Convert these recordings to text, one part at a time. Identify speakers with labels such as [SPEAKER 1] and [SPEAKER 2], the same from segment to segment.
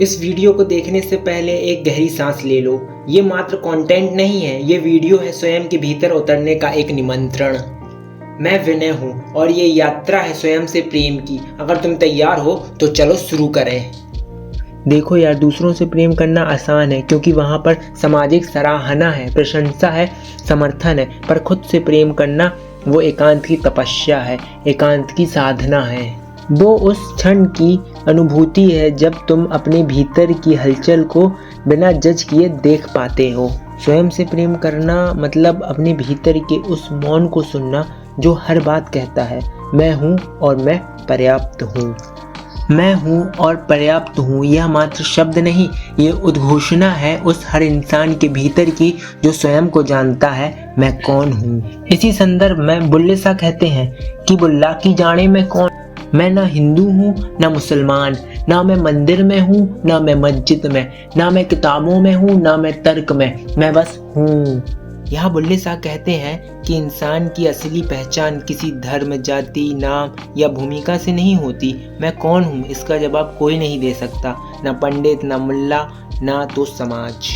[SPEAKER 1] इस वीडियो को देखने से पहले एक गहरी सांस ले लो। ये मात्र कंटेंट नहीं है, ये वीडियो है स्वयं के भीतर उतरने का एक निमंत्रण। मैं विनय हूँ और ये यात्रा है स्वयं से प्रेम की। अगर तुम तैयार हो तो चलो शुरू करें। देखो यार, दूसरों से प्रेम करना आसान है क्योंकि वहाँ पर सामाजिक सराहना है, प्रशंसा है, समर्थन है। पर खुद से प्रेम करना वो एकांत की तपस्या है, एकांत की साधना है। वो उस क्षण की अनुभूति है जब तुम अपने भीतर की हलचल को बिना जज किए देख पाते हो। स्वयं से प्रेम करना मतलब अपने भीतर के उस मौन को सुनना जो हर बात कहता है, मैं हूँ और मैं पर्याप्त हूँ। मैं हूँ और पर्याप्त हूँ यह मात्र शब्द नहीं, ये उद्घोषणा है उस हर इंसान के भीतर की जो स्वयं को जानता है मैं कौन हूँ। इसी संदर्भ में बुल्ले शाह कहते हैं कि बुल्ला की जाने मैं कौन। मैं ना हिंदू हूँ ना मुसलमान, ना मैं मंदिर में हूँ ना मैं मस्जिद में, ना मैं किताबों में हूँ ना मैं तर्क में, मैं बस हूँ। यहाँ बुल्ले शाह कहते हैं कि इंसान की असली पहचान किसी धर्म, जाति, नाम या भूमिका से नहीं होती। मैं कौन हूँ इसका जवाब कोई नहीं दे सकता, ना पंडित, ना मुल्ला, ना तो समाज।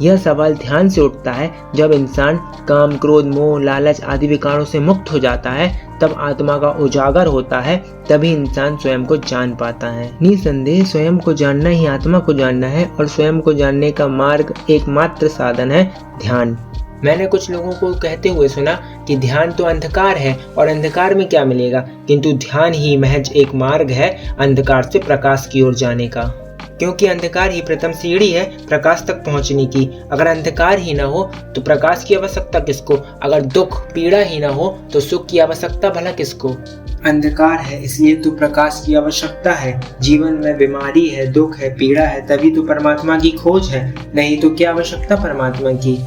[SPEAKER 1] यह सवाल ध्यान से उठता है जब इंसान काम, क्रोध, मोह, लालच आदि विकारों से मुक्त हो जाता है, तब आत्मा का उजागर होता है, तभी इंसान स्वयं को जान पाता है। निसंदेह स्वयं को जानना ही आत्मा को जानना है और स्वयं को जानने का मार्ग एकमात्र साधन है ध्यान। मैंने कुछ लोगों को कहते हुए सुना कि ध्यान तो अंधकार है और अंधकार में क्या मिलेगा, किंतु ध्यान ही महज एक मार्ग है अंधकार से प्रकाश की ओर जाने का। क्योंकि अंधकार ही प्रथम सीढ़ी है प्रकाश तक पहुंचने की। अगर अंधकार ही ना हो तो प्रकाश की आवश्यकता किसको? अगर दुख, पीड़ा ही ना हो तो सुख की आवश्यकता भला किसको? अंधकार है इसलिए तो प्रकाश की आवश्यकता है। जीवन में बीमारी है, दुख है, पीड़ा है, तभी तो परमात्मा की खोज है, नहीं तो क्या आवश्यकता परमात्मा की।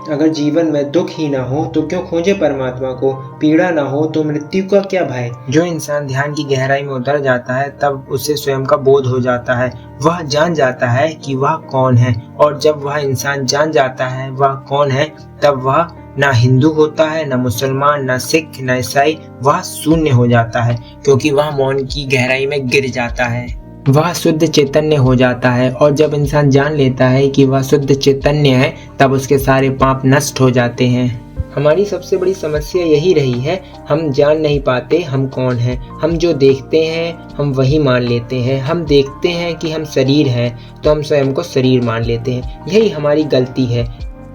[SPEAKER 1] अगर जीवन में दुख ही ना हो तो क्यों खोजे परमात्मा को? पीड़ा ना हो तो मृत्यु का क्या भय? जो इंसान ध्यान की गहराई में उतर जाता है तब उसे स्वयं का बोध हो जाता है। वह जान जाता है कि वह कौन है, और जब वह इंसान जान जाता है वह कौन है, तब वह ना हिंदू होता है, ना मुसलमान, ना सिख, ना ईसाई। वह शून्य हो जाता है क्योंकि वह मौन की गहराई में गिर जाता है। वह शुद्ध चैतन्य हो जाता है, और जब इंसान जान लेता है कि वह शुद्ध चैतन्य है तब उसके सारे पाप नष्ट हो जाते हैं। हमारी सबसे बड़ी समस्या यही रही है, हम जान नहीं पाते हम कौन हैं। हम जो देखते हैं हम वही मान लेते हैं। हम देखते हैं कि हम शरीर हैं तो हम स्वयं को शरीर मान लेते हैं। यही हमारी गलती है।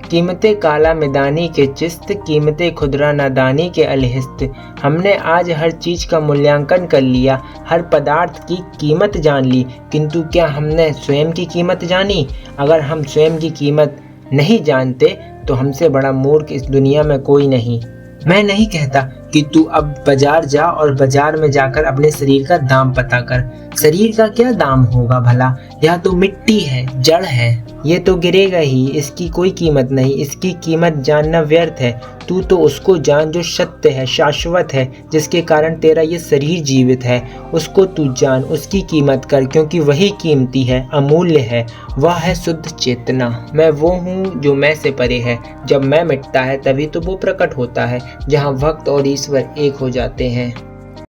[SPEAKER 1] कीमते काला मैदानी के चिस्त, कीमते खुदरा नादानी के अलहिस्त। हमने आज हर चीज का मूल्यांकन कर लिया, हर पदार्थ की कीमत जान ली, किंतु क्या हमने स्वयं की कीमत जानी? अगर हम स्वयं की कीमत नहीं जानते तो हमसे बड़ा मूर्ख इस दुनिया में कोई नहीं। मैं नहीं कहता कि तू अब बाजार जा और बाजार में जाकर अपने शरीर का दाम पता कर। शरीर का क्या दाम होगा भला? यह तो मिट्टी है, जड़ है, ये तो गिरेगा ही, इसकी कोई कीमत नहीं। इसकी कीमत जानना व्यर्थ है। तू तो उसको जान जो सत्य है, शाश्वत है, जिसके कारण तेरा ये शरीर जीवित है। उसको तू जान, उसकी कीमत कर, क्योंकि वही कीमती है, अमूल्य है। वह है शुद्ध चेतना। मैं वो हूँ जो मैं से परे है। जब मैं मिटता है तभी तो वो प्रकट होता है, जहाँ भक्त और ईश्वर एक हो जाते हैं।